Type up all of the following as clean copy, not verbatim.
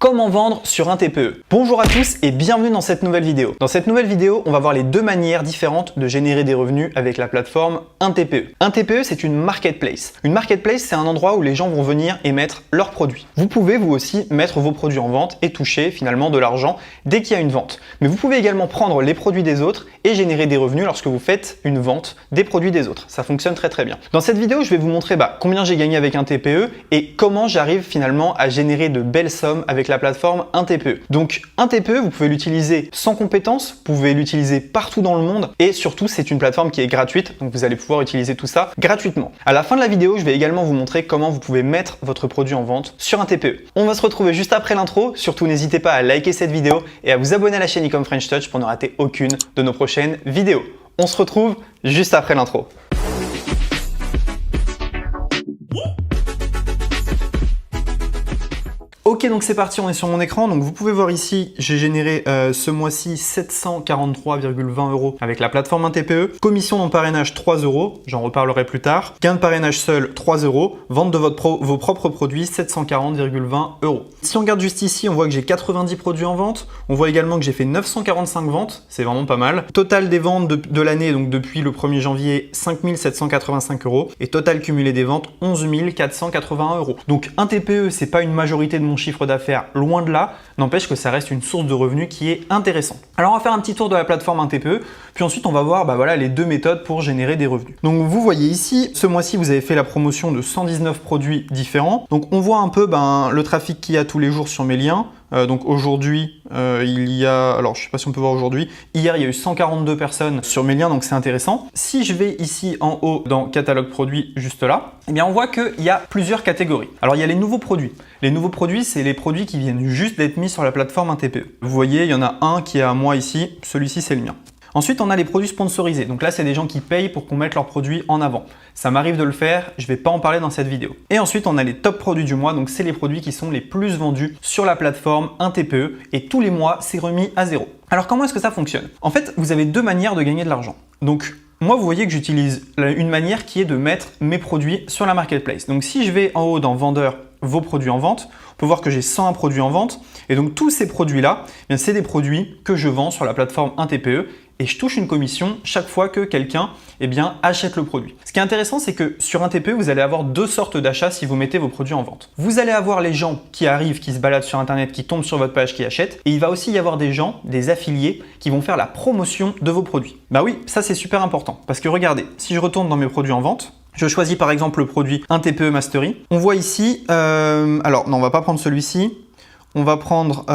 Comment vendre sur un TPE? Bonjour à tous et bienvenue dans cette nouvelle vidéo. Dans cette nouvelle vidéo, on va voir les deux manières différentes de générer des revenus avec la plateforme un TPE. Un TPE, c'est une marketplace. Une marketplace, c'est un endroit où les gens vont venir et mettre leurs produits. Vous pouvez vous aussi mettre vos produits en vente et toucher finalement de l'argent dès qu'il y a une vente. Mais vous pouvez également prendre les produits des autres et générer des revenus lorsque vous faites une vente des produits des autres. Ça fonctionne très bien. Dans cette vidéo, je vais vous montrer combien j'ai gagné avec un TPE et comment j'arrive finalement à générer de belles sommes avec la plateforme un TPE. Donc un TPE, vous pouvez l'utiliser sans compétences, vous pouvez l'utiliser partout dans le monde et surtout c'est une plateforme qui est gratuite, donc vous allez pouvoir utiliser tout ça gratuitement. À la fin de la vidéo, je vais également vous montrer comment vous pouvez mettre votre produit en vente sur un TPE. On va se retrouver juste après l'intro, surtout n'hésitez pas à liker cette vidéo et à vous abonner à la chaîne Ecom French Touch pour ne rater aucune de nos prochaines vidéos. On se retrouve juste après l'intro. Ok, donc c'est parti, on est sur mon écran. Donc vous pouvez voir ici, j'ai généré ce mois-ci 743,20 € avec la plateforme un TPE. Commission dans parrainage 3 €, j'en reparlerai plus tard. Gain de parrainage seul 3 €. Vente de vos propres produits 740,20 €. Si on regarde juste ici, on voit que j'ai 90 produits en vente. On voit également que j'ai fait 945 ventes, c'est vraiment pas mal. Total des ventes de l'année, donc depuis le 1er janvier, 5 785 €. Et total cumulé des ventes, 11 481 €. Donc un TPE, c'est pas une majorité de mon chiffre d'affaires, loin de là, n'empêche que ça reste une source de revenus qui est intéressante. Alors on va faire un petit tour de la plateforme un TPE, puis ensuite on va voir les deux méthodes pour générer des revenus. Donc vous voyez ici, ce mois-ci vous avez fait la promotion de 119 produits différents. Donc on voit un peu le trafic qu'il y a tous les jours sur mes liens. Donc aujourd'hui, il y a, alors je sais pas si on peut voir aujourd'hui, hier il y a eu 142 personnes sur mes liens, donc c'est intéressant. Si je vais ici en haut dans catalogue produits, juste là, eh bien on voit qu'il y a plusieurs catégories. Alors il y a les nouveaux produits. Les nouveaux produits, c'est les produits qui viennent juste d'être mis sur la plateforme un TPE. Vous voyez, il y en a un qui est à moi ici, celui-ci c'est le mien. Ensuite, on a les produits sponsorisés. Donc là, c'est des gens qui payent pour qu'on mette leurs produits en avant. Ça m'arrive de le faire, je ne vais pas en parler dans cette vidéo. Et ensuite, on a les top produits du mois. Donc c'est les produits qui sont les plus vendus sur la plateforme un TPE. Et tous les mois, c'est remis à zéro. Alors comment est-ce que ça fonctionne? En fait, vous avez deux manières de gagner de l'argent. Donc moi, vous voyez que j'utilise une manière qui est de mettre mes produits sur la marketplace. Donc si je vais en haut dans vendeur, vos produits en vente, on peut voir que j'ai 101 produits en vente. Et donc tous ces produits-là, c'est des produits que je vends sur la plateforme un TPE. Et je touche une commission chaque fois que quelqu'un achète le produit. Ce qui est intéressant, c'est que sur un TPE, vous allez avoir deux sortes d'achats si vous mettez vos produits en vente. Vous allez avoir les gens qui arrivent, qui se baladent sur Internet, qui tombent sur votre page, qui achètent. Et il va aussi y avoir des gens, des affiliés, qui vont faire la promotion de vos produits. Bah oui, ça c'est super important. Parce que regardez, si je retourne dans mes produits en vente, je choisis par exemple le produit un TPE Mastery. On voit ici, alors non, on va pas prendre celui-ci. On va prendre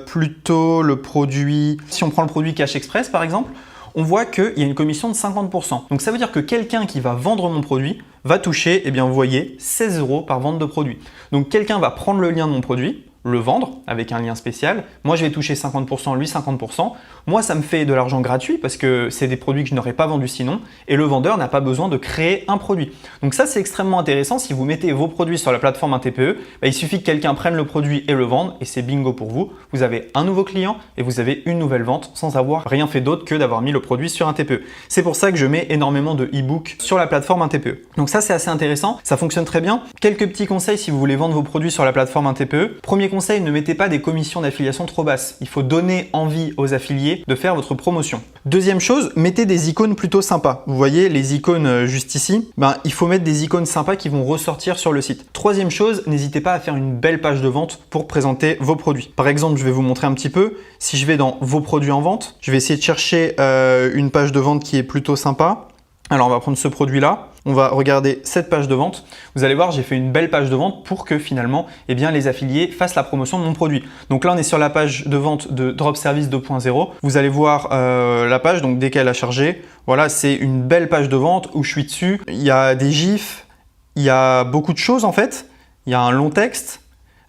plutôt le produit, si on prend le produit Cash Express par exemple, on voit qu'il y a une commission de 50%. Donc ça veut dire que quelqu'un qui va vendre mon produit va toucher, vous voyez, 16 € par vente de produit. Donc quelqu'un va prendre le lien de mon produit, le vendre avec un lien spécial. Moi, je vais toucher 50%, lui 50%. Moi, ça me fait de l'argent gratuit parce que c'est des produits que je n'aurais pas vendus sinon. Et le vendeur n'a pas besoin de créer un produit. Donc ça, c'est extrêmement intéressant. Si vous mettez vos produits sur la plateforme un TPE, il suffit que quelqu'un prenne le produit et le vende et c'est bingo pour vous. Vous avez un nouveau client et vous avez une nouvelle vente sans avoir rien fait d'autre que d'avoir mis le produit sur un TPE. C'est pour ça que je mets énormément de e-books sur la plateforme un TPE. Donc ça, c'est assez intéressant. Ça fonctionne très bien. Quelques petits conseils si vous voulez vendre vos produits sur la plateforme un TPE. Premier conseil, ne mettez pas des commissions d'affiliation trop basses. Il faut donner envie aux affiliés de faire votre promotion. Deuxième chose, mettez des icônes plutôt sympas. Vous voyez les icônes juste ici, il faut mettre des icônes sympas qui vont ressortir sur le site. Troisième chose, n'hésitez pas à faire une belle page de vente pour présenter vos produits. Par exemple, je vais vous montrer un petit peu. Si je vais dans vos produits en vente, je vais essayer de chercher une page de vente qui est plutôt sympa. Alors, on va prendre ce produit-là. On va regarder cette page de vente. Vous allez voir, j'ai fait une belle page de vente pour que finalement, les affiliés fassent la promotion de mon produit. Donc là, on est sur la page de vente de Drop Service 2.0. Vous allez voir la page, donc dès qu'elle a chargé, voilà, c'est une belle page de vente où je suis dessus. Il y a des gifs, il y a beaucoup de choses en fait. Il y a un long texte.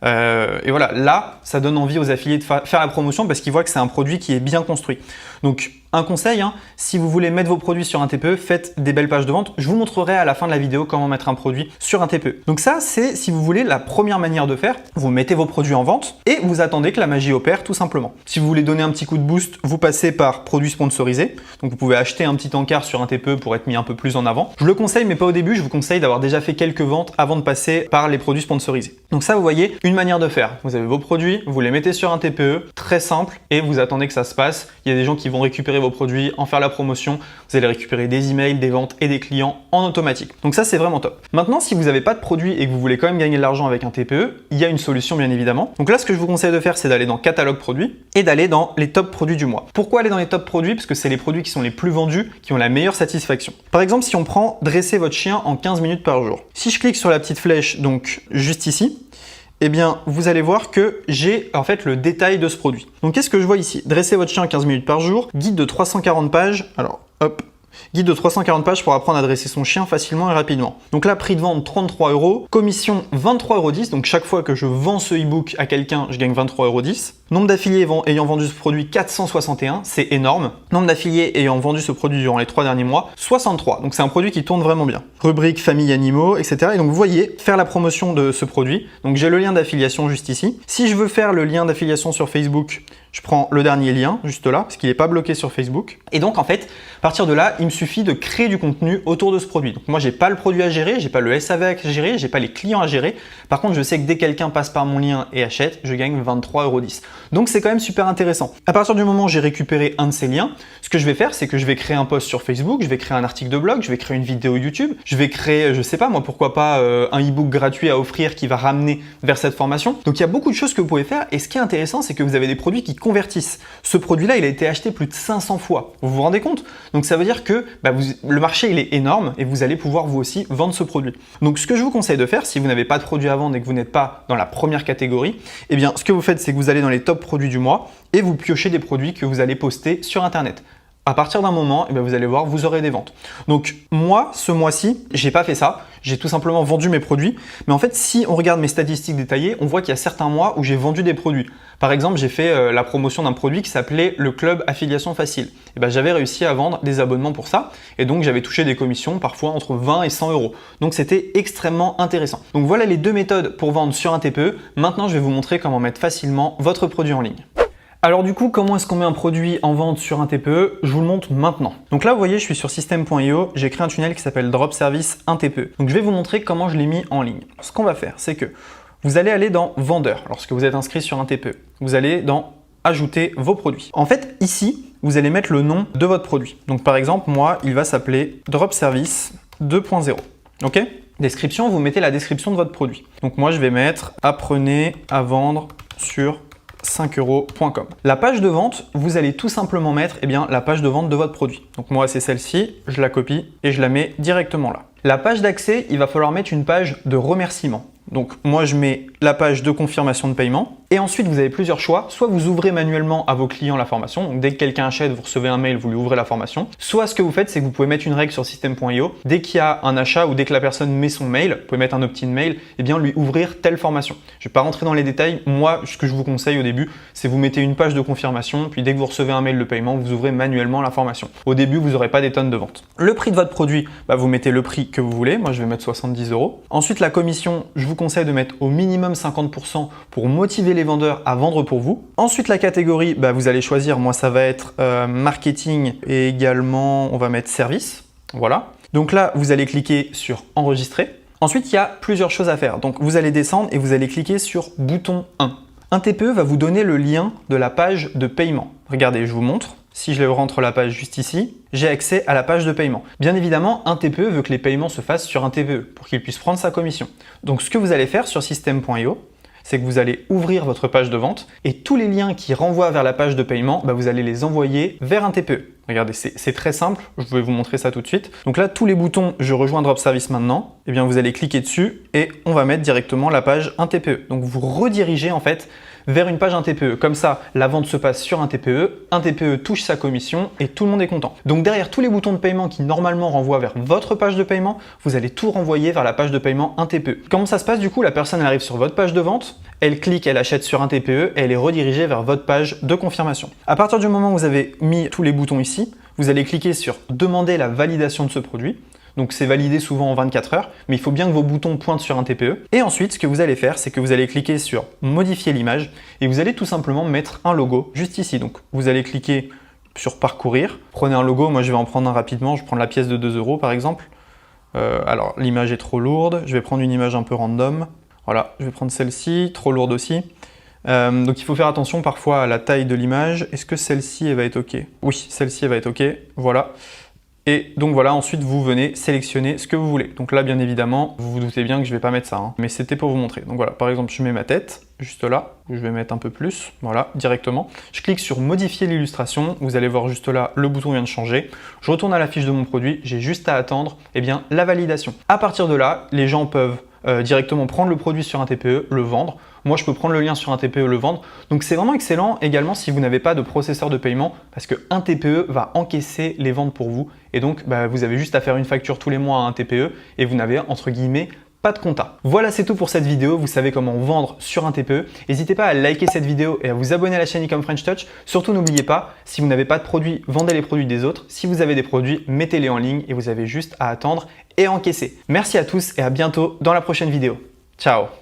Et voilà, là, ça donne envie aux affiliés de faire la promotion parce qu'ils voient que c'est un produit qui est bien construit. Donc, Un conseil, hein, si vous voulez mettre vos produits sur un TPE, faites des belles pages de vente. Je vous montrerai à la fin de la vidéo comment mettre un produit sur un TPE. Donc ça, c'est si vous voulez la première manière de faire. Vous mettez vos produits en vente et vous attendez que la magie opère tout simplement. Si vous voulez donner un petit coup de boost, vous passez par produits sponsorisés. Donc vous pouvez acheter un petit encart sur un TPE pour être mis un peu plus en avant. Je le conseille, mais pas au début. Je vous conseille d'avoir déjà fait quelques ventes avant de passer par les produits sponsorisés. Donc ça, vous voyez, une manière de faire. Vous avez vos produits, vous les mettez sur un TPE, très simple, et vous attendez que ça se passe. Il y a des gens qui vont récupérer vos produits, en faire la promotion. Vous allez récupérer des emails, des ventes et des clients en automatique. Donc ça, c'est vraiment top. Maintenant, si vous n'avez pas de produit et que vous voulez quand même gagner de l'argent avec un TPE, il y a une solution bien évidemment. Donc là, ce que je vous conseille de faire, c'est d'aller dans catalogue produits et d'aller dans les top produits du mois. Pourquoi aller dans les top produits? Parce que c'est les produits qui sont les plus vendus, qui ont la meilleure satisfaction. Par exemple, si on prend dresser votre chien en 15 minutes par jour. Si je clique sur la petite flèche, donc juste ici, eh bien, vous allez voir que j'ai en fait le détail de ce produit. Donc, qu'est-ce que je vois ici? Dresser votre chien 15 minutes par jour, guide de 340 pages. Alors, hop, guide de 340 pages pour apprendre à dresser son chien facilement et rapidement. Donc là, prix de vente 33 €, commission 23,10 €. Donc chaque fois que je vends ce e-book à quelqu'un, je gagne 23,10 €. Nombre d'affiliés ayant vendu ce produit, 461, c'est énorme. Nombre d'affiliés ayant vendu ce produit durant les 3 derniers mois, 63. Donc c'est un produit qui tourne vraiment bien. Rubrique famille animaux, etc. Et donc vous voyez, faire la promotion de ce produit. Donc j'ai le lien d'affiliation juste ici. Si je veux faire le lien d'affiliation sur Facebook, je prends le dernier lien juste là, parce qu'il n'est pas bloqué sur Facebook. Et donc en fait, à partir de là, il me suffit de créer du contenu autour de ce produit. Donc moi, j'ai pas le produit à gérer, j'ai pas le SAV à gérer, j'ai pas les clients à gérer. Par contre, je sais que dès que quelqu'un passe par mon lien et achète, je gagne 23,10 €. Donc c'est quand même super intéressant. À partir du moment où j'ai récupéré un de ces liens, ce que je vais faire, c'est que je vais créer un post sur Facebook, je vais créer un article de blog, je vais créer une vidéo YouTube, je vais créer, je sais pas moi, pourquoi pas un e-book gratuit à offrir qui va ramener vers cette formation. Donc il y a beaucoup de choses que vous pouvez faire. Et ce qui est intéressant, c'est que vous avez des produits qui convertissent. Ce produit-là, il a été acheté plus de 500 fois. Vous vous rendez compte? Donc ça veut dire que le marché, il est énorme et vous allez pouvoir vous aussi vendre ce produit. Donc ce que je vous conseille de faire, si vous n'avez pas de produit à vendre et que vous n'êtes pas dans la première catégorie, eh bien ce que vous faites, c'est que vous allez dans les top produits du mois et vous piochez des produits que vous allez poster sur Internet. À partir d'un moment, eh bien, vous allez voir, vous aurez des ventes. Donc moi, ce mois-ci, j'ai pas fait ça. J'ai tout simplement vendu mes produits. Mais en fait, si on regarde mes statistiques détaillées, on voit qu'il y a certains mois où j'ai vendu des produits. Par exemple, j'ai fait la promotion d'un produit qui s'appelait le Club Affiliation Facile. Et ben, j'avais réussi à vendre des abonnements pour ça. Et donc, j'avais touché des commissions parfois entre 20 et 100 €. Donc, c'était extrêmement intéressant. Donc, voilà les deux méthodes pour vendre sur un TPE. Maintenant, je vais vous montrer comment mettre facilement votre produit en ligne. Alors du coup, comment est-ce qu'on met un produit en vente sur un TPE? Je vous le montre maintenant. Donc là, vous voyez, je suis sur system.io, j'ai créé un tunnel qui s'appelle Drop Service 1 TPE. Donc je vais vous montrer comment je l'ai mis en ligne. Ce qu'on va faire, c'est que vous allez aller dans Vendeur lorsque vous êtes inscrit sur un TPE. Vous allez dans Ajouter vos produits. En fait, ici, vous allez mettre le nom de votre produit. Donc par exemple, moi, il va s'appeler Drop Service 2.0. Ok? Description, vous mettez la description de votre produit. Donc moi, je vais mettre Apprenez à vendre sur 5euros.com. La page de vente, vous allez tout simplement mettre la page de vente de votre produit. Donc moi, c'est celle-ci, je la copie et je la mets directement là. La page d'accès, il va falloir mettre une page de remerciement. Donc moi, je mets la page de confirmation de paiement et ensuite, vous avez plusieurs choix. Soit vous ouvrez manuellement à vos clients la formation. Donc dès que quelqu'un achète, vous recevez un mail, vous lui ouvrez la formation. Soit ce que vous faites, c'est que vous pouvez mettre une règle sur system.io. Dès qu'il y a un achat ou dès que la personne met son mail, vous pouvez mettre un opt-in mail, et bien lui ouvrir telle formation. Je ne vais pas rentrer dans les détails. Moi, ce que je vous conseille au début, c'est vous mettez une page de confirmation, puis dès que vous recevez un mail de paiement, vous ouvrez manuellement la formation. Au début, vous n'aurez pas des tonnes de ventes. Le prix de votre produit, vous mettez le prix que vous voulez. Moi, je vais mettre 70 €. Ensuite, la commission, je vous conseille de mettre au minimum 50% pour motiver les vendeurs à vendre pour vous. Ensuite, la catégorie, vous allez choisir. Moi, ça va être marketing et également, on va mettre service. Voilà. Donc là, vous allez cliquer sur enregistrer. Ensuite, il y a plusieurs choses à faire. Donc, vous allez descendre et vous allez cliquer sur bouton 1. Un TPE va vous donner le lien de la page de paiement. Regardez, je vous montre. Si je rentre la page juste ici, j'ai accès à la page de paiement. Bien évidemment, un TPE veut que les paiements se fassent sur un TPE pour qu'il puisse prendre sa commission. Donc, ce que vous allez faire sur system.io, c'est que vous allez ouvrir votre page de vente et tous les liens qui renvoient vers la page de paiement, vous allez les envoyer vers un TPE. Regardez, c'est très simple, je vais vous montrer ça tout de suite. Donc là, tous les boutons « Je rejoins Drop Service maintenant », vous allez cliquer dessus et on va mettre directement la page un TPE. Donc vous redirigez en fait vers une page un TPE. Comme ça, la vente se passe sur un TPE touche sa commission et tout le monde est content. Donc derrière tous les boutons de paiement qui normalement renvoient vers votre page de paiement, vous allez tout renvoyer vers la page de paiement un TPE. Comment ça se passe du coup? La personne elle arrive sur votre page de vente, elle clique, elle achète sur un TPE et elle est redirigée vers votre page de confirmation. À partir du moment où vous avez mis tous les boutons ici, vous allez cliquer sur « Demander la validation de ce produit ». Donc c'est validé souvent en 24 heures, mais il faut bien que vos boutons pointent sur un TPE. Et ensuite, ce que vous allez faire, c'est que vous allez cliquer sur « Modifier l'image » et vous allez tout simplement mettre un logo juste ici. Donc vous allez cliquer sur « Parcourir ». Prenez un logo, moi je vais en prendre un rapidement, je prends la pièce de 2 € par exemple. Alors l'image est trop lourde, je vais prendre une image un peu random. Voilà, je vais prendre celle-ci, trop lourde aussi. Donc il faut faire attention parfois à la taille de l'image. Est-ce que celle-ci elle va être OK? Oui, celle-ci elle va être OK, voilà. Et donc voilà, ensuite vous venez sélectionner ce que vous voulez. Donc là bien évidemment, vous vous doutez bien que je ne vais pas mettre ça, hein, mais c'était pour vous montrer. Donc voilà, par exemple je mets ma tête, juste là, où je vais mettre un peu plus, voilà, directement. Je clique sur modifier l'illustration, vous allez voir juste là, le bouton vient de changer. Je retourne à la fiche de mon produit, j'ai juste à attendre la validation. À partir de là, les gens peuvent directement prendre le produit sur un TPE, le vendre. Moi, je peux prendre le lien sur un TPE, le vendre. Donc, c'est vraiment excellent également si vous n'avez pas de processeur de paiement parce qu'un TPE va encaisser les ventes pour vous. Et donc, vous avez juste à faire une facture tous les mois à un TPE et vous n'avez entre guillemets pas de compta. Voilà, c'est tout pour cette vidéo. Vous savez comment vendre sur un TPE. N'hésitez pas à liker cette vidéo et à vous abonner à la chaîne Ecom French Touch. Surtout, n'oubliez pas, si vous n'avez pas de produits, vendez les produits des autres. Si vous avez des produits, mettez-les en ligne et vous avez juste à attendre et encaisser. Merci à tous et à bientôt dans la prochaine vidéo. Ciao!